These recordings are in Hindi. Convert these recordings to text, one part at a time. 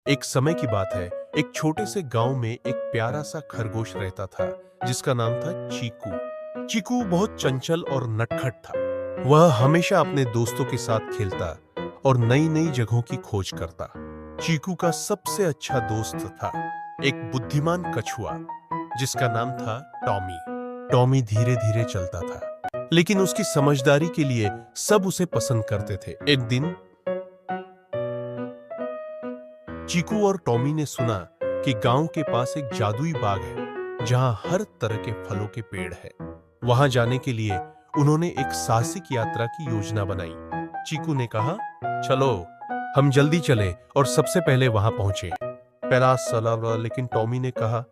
एक समय की बात है, एक छोटे से गांव में एक प्यारा सा खरगोश रहता था जिसका नाम था चीकू। चीकू बहुत चंचल और नटखट था। वह हमेशा अपने दोस्तों के साथ खेलता और नई नई जगहों की खोज करता। चीकू का सबसे अच्छा दोस्त था एक बुद्धिमान कछुआ जिसका नाम था टॉमी। टॉमी धीरे धीरे चलता था, लेकिन उसकी समझदारी के लिए सब उसे पसंद करते थे। एक दिन चीकू और टॉमी ने सुना कि गांव के पास एक जादुई बाग है जहां हर तरह के फलों के पेड़ है। वहां जाने के लिए उन्होंने एक साहसिक यात्रा की योजना बनाई। चीकू ने कहा, चलो हम जल्दी चले और सबसे पहले वहां पहुंचे। पहला सलाह, लेकिन टॉमी ने कहा,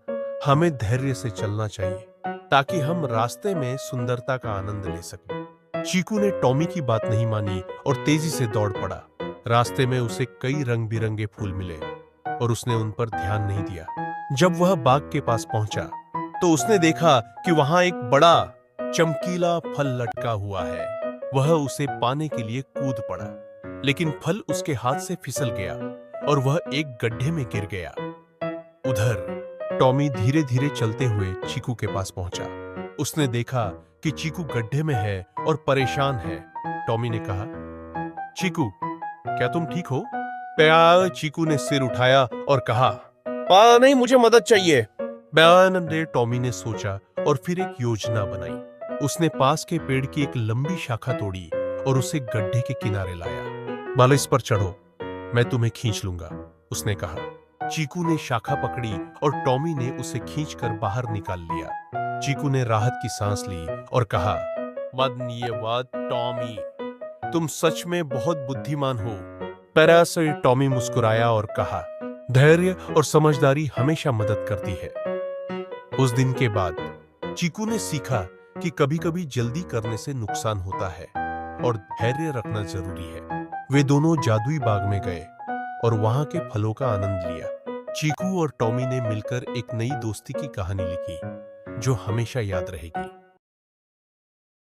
हमें धैर्य से चलना चाहिए ताकि हम रास्ते में सुंदरता का आनंद ले सकें। चीकू ने टॉमी की बात नहीं मानी और तेजी से दौड़ पड़ा। रास्ते में उसे कई रंग बिरंगे फूल मिले और उसने उन पर ध्यान नहीं दिया। जब वह बाग के पास पहुंचा तो उसने देखा कि वहां एक बड़ा चमकीला फल लटका हुआ है। वह उसे पाने के लिए कूद पड़ा, लेकिन फल उसके हाथ से फिसल गया और वह एक गड्ढे में गिर गया। उधर टॉमी धीरे धीरे चलते हुए चीकू के पास पहुंचा। उसने देखा कि चीकू गड्ढे में है और परेशान है। टॉमी ने कहा, चीकू क्या तुम ठीक हो? प्यार चीकू ने सिर उठाया और कहा, नहीं, मुझे मदद चाहिए। बयान टॉमी ने सोचा और फिर एक योजना बनाई। उसने पास के पेड़ की एक लंबी शाखा तोड़ी और उसे गड्ढे के किनारे लाया। बालो, इस पर चढ़ो, मैं तुम्हें खींच लूंगा, उसने कहा। चीकू ने शाखा पकड़ी और टॉमी ने उसे खींचकर बाहर निकाल लिया। चीकू ने राहत की सांस ली और कहा, धन्यवाद टॉमी, तुम सच में बहुत बुद्धिमान हो। पैरा से टॉमी मुस्कुराया और कहा, धैर्य और समझदारी हमेशा मदद करती है। उस दिन के बाद चीकू ने सीखा कि कभी-कभी जल्दी करने से नुकसान होता है और धैर्य रखना जरूरी है। वे दोनों जादुई बाग में गए और वहां के फलों का आनंद लिया। चीकू और टॉमी ने मिलकर एक नई दोस्ती की कहानी लिखी जो हमेशा याद रहेगी।